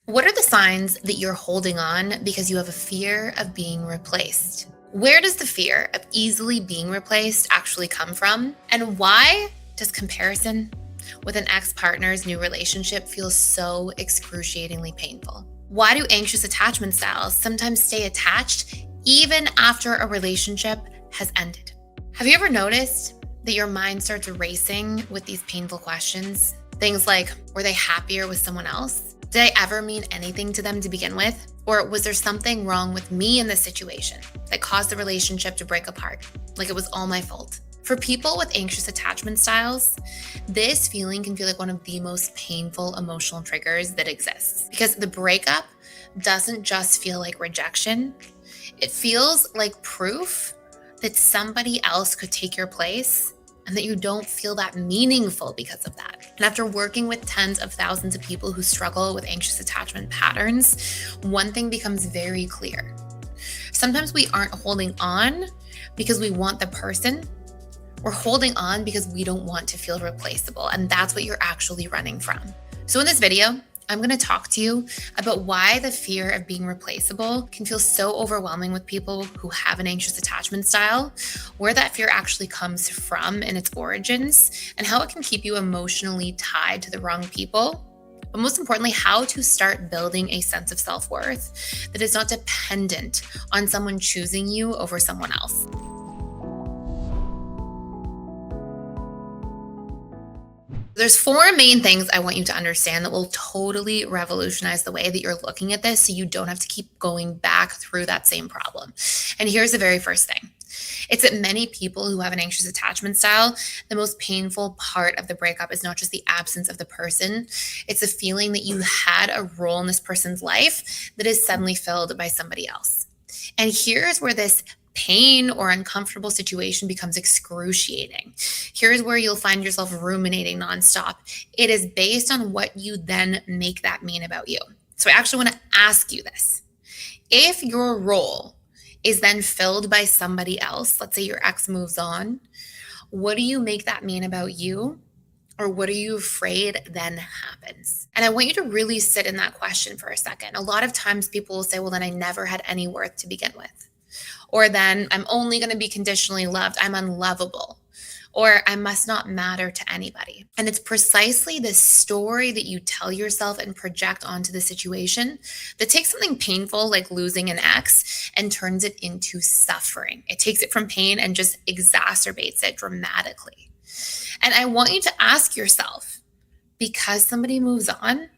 What are the signs that you're holding on because you have a fear of being replaced? Where does the fear of easily being replaced actually come from? And why does comparison with an ex partner's new relationship feel so excruciatingly painful? Why do anxious attachment styles sometimes stay attached even after a relationship has ended? Have you ever noticed that your mind starts racing with these painful questions? Things like, were they happier with someone else? Did I ever mean anything to them to begin with? Or was there something wrong with me in this situation that caused the relationship to break apart? Like it was all my fault. For people with anxious attachment styles, this feeling can feel like one of the most painful emotional triggers that exists because the breakup doesn't just feel like rejection. It feels like proof that somebody else could take your place and that you don't feel that meaningful because of that. And after working with tens of thousands of people who struggle with anxious attachment patterns, one thing becomes very clear. Sometimes we aren't holding on because we want the person. We're holding on because we don't want to feel replaceable. And that's what you're actually running from. So in this video, I'm going to talk to you about why the fear of being replaceable can feel so overwhelming with people who have an anxious attachment style, where that fear actually comes from in its origins, and how it can keep you emotionally tied to the wrong people. But most importantly, how to start building a sense of self-worth that is not dependent on someone choosing you over someone else. There's four main things I want you to understand that will totally revolutionize the way that you're looking at this so you don't have to keep going back through that same problem. And here's the very first thing. It's that many people who have an anxious attachment style, the most painful part of the breakup is not just the absence of the person, it's the feeling that you had a role in this person's life that is suddenly filled by somebody else. And here's where this pain or uncomfortable situation becomes excruciating. Here's where you'll find yourself ruminating nonstop. It is based on what you then make that mean about you. So I actually want to ask you this. If your role is then filled by somebody else, let's say your ex moves on, what do you make that mean about you? Or what are you afraid then happens? And I want you to really sit in that question for a second. A lot of times people will say, well, then I never had any worth to begin with. Or then I'm only going to be conditionally loved. I'm unlovable. Or I must not matter to anybody. And it's precisely the story that you tell yourself and project onto the situation that takes something painful like losing an ex and turns it into suffering. It takes it from pain and just exacerbates it dramatically. And I want you to ask yourself, because somebody moves on,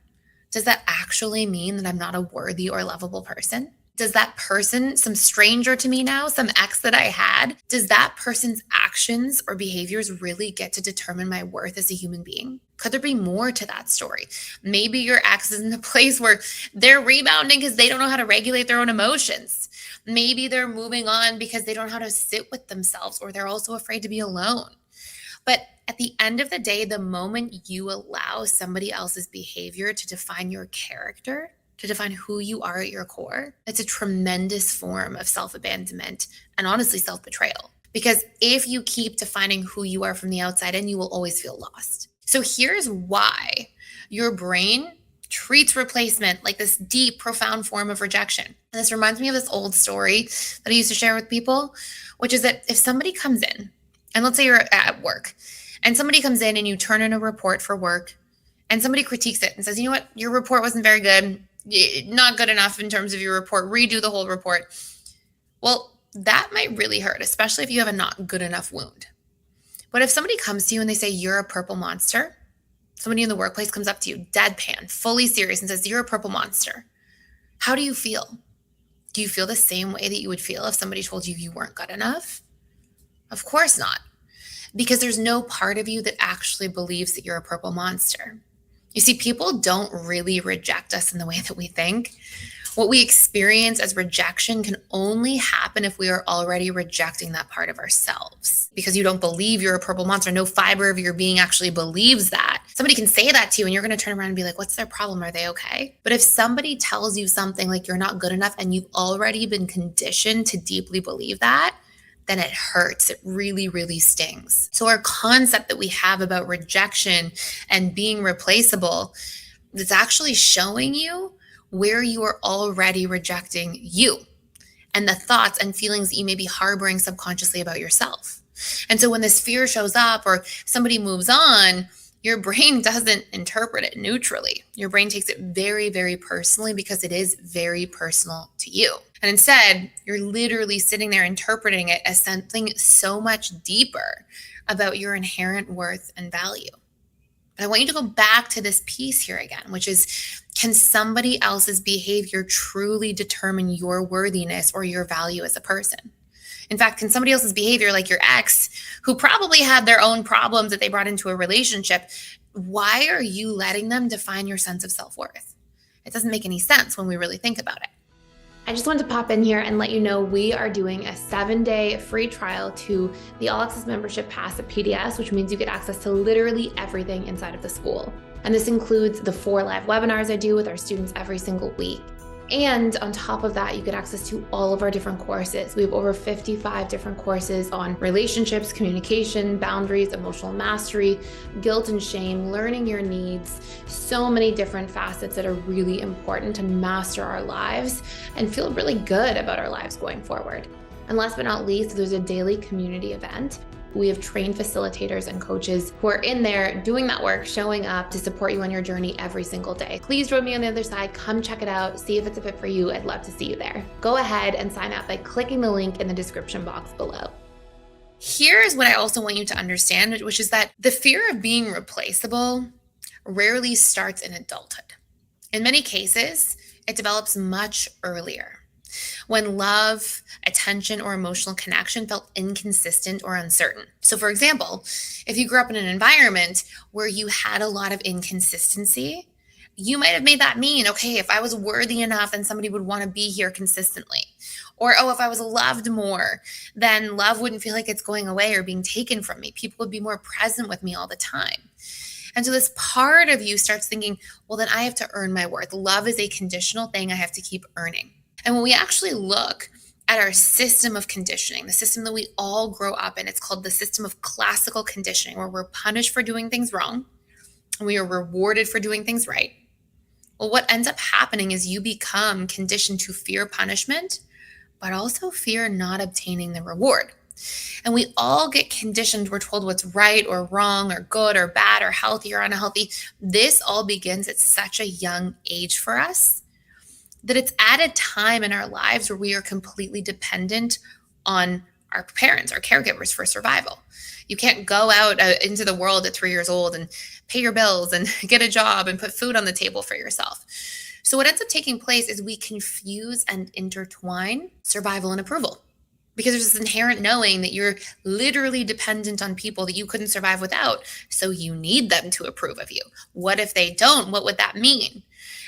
does that actually mean that I'm not a worthy or lovable person? Does that person, some stranger to me now, some ex that I had, does that person's actions or behaviors really get to determine my worth as a human being? Could there be more to that story? Maybe your ex is in a place where they're rebounding because they don't know how to regulate their own emotions. Maybe they're moving on because they don't know how to sit with themselves, or they're also afraid to be alone. But at the end of the day, the moment you allow somebody else's behavior to define your character, to define who you are at your core, it's a tremendous form of self-abandonment and honestly self-betrayal. Because if you keep defining who you are from the outside in, you will always feel lost. So here's why your brain treats replacement like this deep, profound form of rejection. And this reminds me of this old story that I used to share with people, which is that if somebody comes in, and let's say you're at work, and somebody comes in and you turn in a report for work, and somebody critiques it and says, you know what, your report wasn't very good, not good enough in terms of your report, redo the whole report. Well, that might really hurt, especially if you have a not good enough wound. But if somebody comes to you and they say, you're a purple monster, somebody in the workplace comes up to you, deadpan, fully serious, and says, you're a purple monster, how do you feel? Do you feel the same way that you would feel if somebody told you you weren't good enough? Of course not, because there's no part of you that actually believes that you're a purple monster. You see, people don't really reject us in the way that we think. What we experience as rejection can only happen if we are already rejecting that part of ourselves. Because you don't believe you're a purple monster. No fiber of your being actually believes that. Somebody can say that to you and you're going to turn around and be like, what's their problem? Are they okay? But if somebody tells you something like you're not good enough and you've already been conditioned to deeply believe that, then it hurts. It really, really stings. So our concept that we have about rejection and being replaceable is actually showing you where you are already rejecting you and the thoughts and feelings that you may be harboring subconsciously about yourself. And so when this fear shows up or somebody moves on, your brain doesn't interpret it neutrally. Your brain takes it very, very personally because it is very personal to you. And instead, you're literally sitting there interpreting it as something so much deeper about your inherent worth and value. But I want you to go back to this piece here again, which is, can somebody else's behavior truly determine your worthiness or your value as a person? In fact, can somebody else's behavior, like your ex, who probably had their own problems that they brought into a relationship, why are you letting them define your sense of self-worth? It doesn't make any sense when we really think about it. I just wanted to pop in here and let you know we are doing a 7-day free trial to the All Access Membership Pass at PDS, which means you get access to literally everything inside of the school. And this includes the 4 live webinars I do with our students every single week. And on top of that, you get access to all of our different courses. We have over 55 different courses on relationships, communication, boundaries, emotional mastery, guilt and shame, learning your needs, so many different facets that are really important to master our lives and feel really good about our lives going forward. And last but not least, there's a daily community event. We have trained facilitators and coaches who are in there doing that work, showing up to support you on your journey every single day. Please join me on the other side. Come check it out. See if it's a fit for you. I'd love to see you there. Go ahead and sign up by clicking the link in the description box below. Here's what I also want you to understand, which is that the fear of being replaceable rarely starts in adulthood. In many cases, it develops much earlier, when love, attention, or emotional connection felt inconsistent or uncertain. So for example, if you grew up in an environment where you had a lot of inconsistency, you might have made that mean, okay, if I was worthy enough, then somebody would want to be here consistently. Or, oh, if I was loved more, then love wouldn't feel like it's going away or being taken from me. People would be more present with me all the time. And so this part of you starts thinking, well, then I have to earn my worth. Love is a conditional thing I have to keep earning. And when we actually look at our system of conditioning, the system that we all grow up in, it's called the system of classical conditioning, where we're punished for doing things wrong and we are rewarded for doing things right. Well, what ends up happening is you become conditioned to fear punishment, but also fear not obtaining the reward. And we all get conditioned. We're told what's right or wrong or good or bad or healthy or unhealthy. This all begins at such a young age for us, that it's at a time in our lives where we are completely dependent on our parents, our caregivers for survival. You can't go out into the world at 3 years old and pay your bills and get a job and put food on the table for yourself. So what ends up taking place is we confuse and intertwine survival and approval, because there's this inherent knowing that you're literally dependent on people that you couldn't survive without. So you need them to approve of you. What if they don't? What would that mean?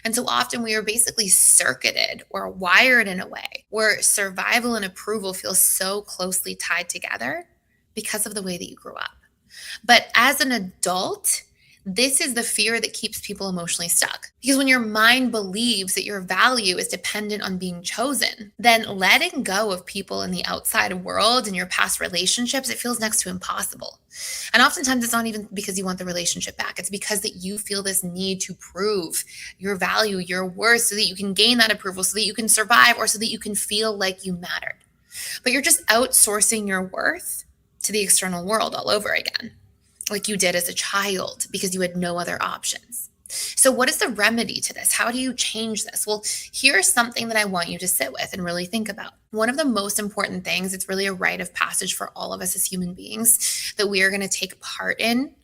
And so often we are basically circuited or wired in a way where survival and approval feel so closely tied together because of the way that you grew up. But as an adult, this is the fear that keeps people emotionally stuck. Because when your mind believes that your value is dependent on being chosen, then letting go of people in the outside world and your past relationships, it feels next to impossible. And oftentimes it's not even because you want the relationship back. It's because that you feel this need to prove your value, your worth, so that you can gain that approval, so that you can survive, or so that you can feel like you mattered. But you're just outsourcing your worth to the external world all over again, like you did as a child, because you had no other options. So what is the remedy to this? How do you change this? Well, here's something that I want you to sit with and really think about. One of the most important things, it's really a rite of passage for all of us as human beings that we are going to take part in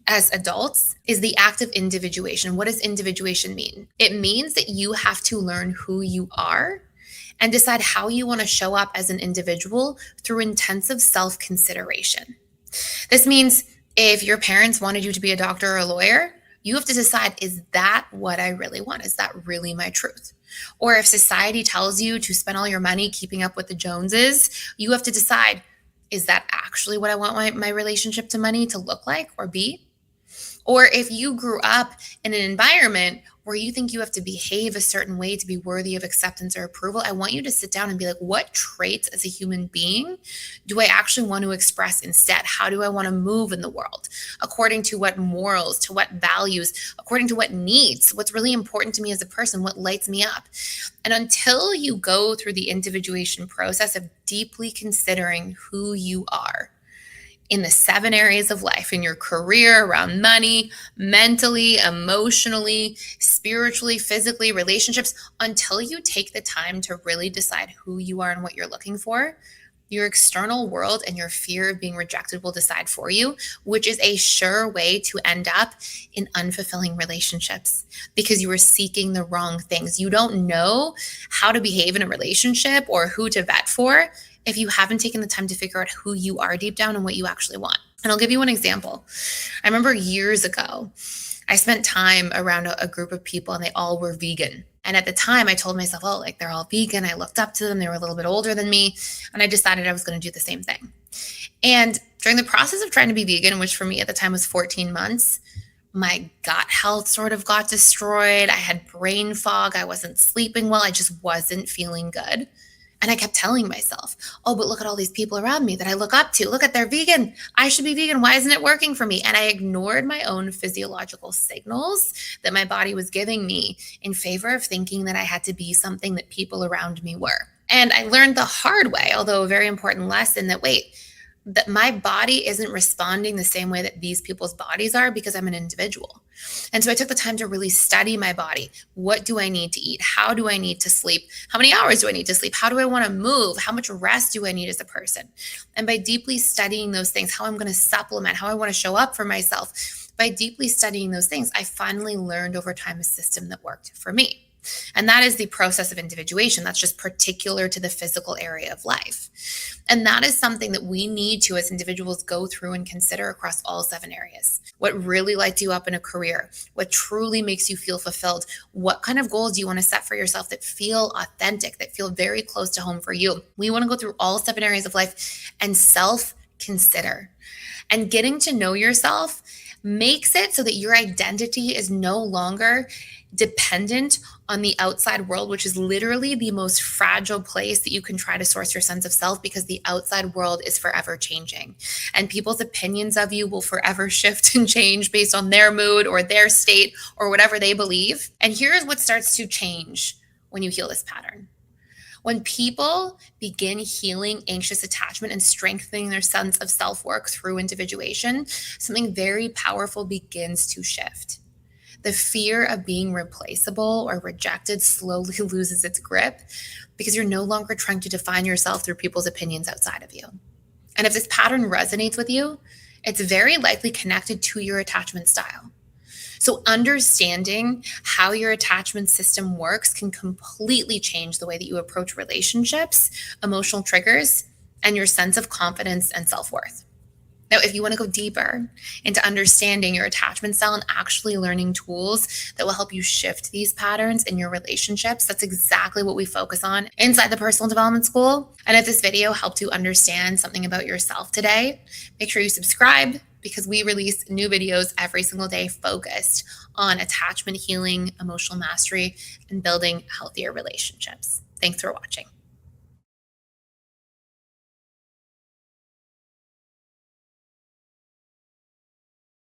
as adults, is the act of individuation. What does individuation mean? It means that you have to learn who you are and decide how you want to show up as an individual through intensive self-consideration. This means if your parents wanted you to be a doctor or a lawyer, you have to decide, is that what I really want? Is that really my truth? Or if society tells you to spend all your money keeping up with the Joneses, you have to decide, is that actually what I want my relationship to money to look like or be? Or if you grew up in an environment where you think you have to behave a certain way to be worthy of acceptance or approval, I want you to sit down and be like, what traits as a human being do I actually want to express instead? How do I want to move in the world? According to what morals, to what values, according to what needs, what's really important to me as a person, what lights me up. And until you go through the individuation process of deeply considering who you are, in the 7 areas of life, in your career, around money, mentally, emotionally, spiritually, physically, relationships, until you take the time to really decide who you are and what you're looking for, your external world and your fear of being rejected will decide for you, which is a sure way to end up in unfulfilling relationships because you were seeking the wrong things. You don't know how to behave in a relationship or who to vet for if you haven't taken the time to figure out who you are deep down and what you actually want. And I'll give you an example. I remember years ago, I spent time around a group of people and they all were vegan. And at the time, I told myself, oh, like they're all vegan. I looked up to them. They were a little bit older than me. And I decided I was going to do the same thing. And during the process of trying to be vegan, which for me at the time was 14 months, my gut health sort of got destroyed. I had brain fog. I wasn't sleeping well. I just wasn't feeling good. And I kept telling myself, oh, but look at all these people around me that I look up to. Look at, they're vegan. I should be vegan. Why isn't it working for me? And I ignored my own physiological signals that my body was giving me in favor of thinking that I had to be something that people around me were. And I learned the hard way, although a very important lesson, that that my body isn't responding the same way that these people's bodies are because I'm an individual. And so I took the time to really study my body. What do I need to eat? How do I need to sleep? How many hours do I need to sleep? How do I want to move? How much rest do I need as a person? And by deeply studying those things, how I'm going to supplement, how I want to show up for myself, by deeply studying those things, I finally learned over time a system that worked for me. And that is the process of individuation. That's just particular to the physical area of life. And that is something that we need to, as individuals, go through and consider across all 7 areas. What really lights you up in a career? What truly makes you feel fulfilled? What kind of goals do you want to set for yourself that feel authentic, that feel very close to home for you? We want to go through all 7 areas of life and self-consider. And getting to know yourself makes it so that your identity is no longer dependent on the outside world, which is literally the most fragile place that you can try to source your sense of self, because the outside world is forever changing. And people's opinions of you will forever shift and change based on their mood or their state or whatever they believe. And here's what starts to change when you heal this pattern. When people begin healing anxious attachment and strengthening their sense of self-worth through individuation, something very powerful begins to shift. The fear of being replaceable or rejected slowly loses its grip because you're no longer trying to define yourself through people's opinions outside of you. And if this pattern resonates with you, it's very likely connected to your attachment style. So understanding how your attachment system works can completely change the way that you approach relationships, emotional triggers, and your sense of confidence and self-worth. Now, if you want to go deeper into understanding your attachment style and actually learning tools that will help you shift these patterns in your relationships, that's exactly what we focus on inside the Personal Development School. And if this video helped you understand something about yourself today, make sure you subscribe, because we release new videos every single day focused on attachment healing, emotional mastery, and building healthier relationships. Thanks for watching.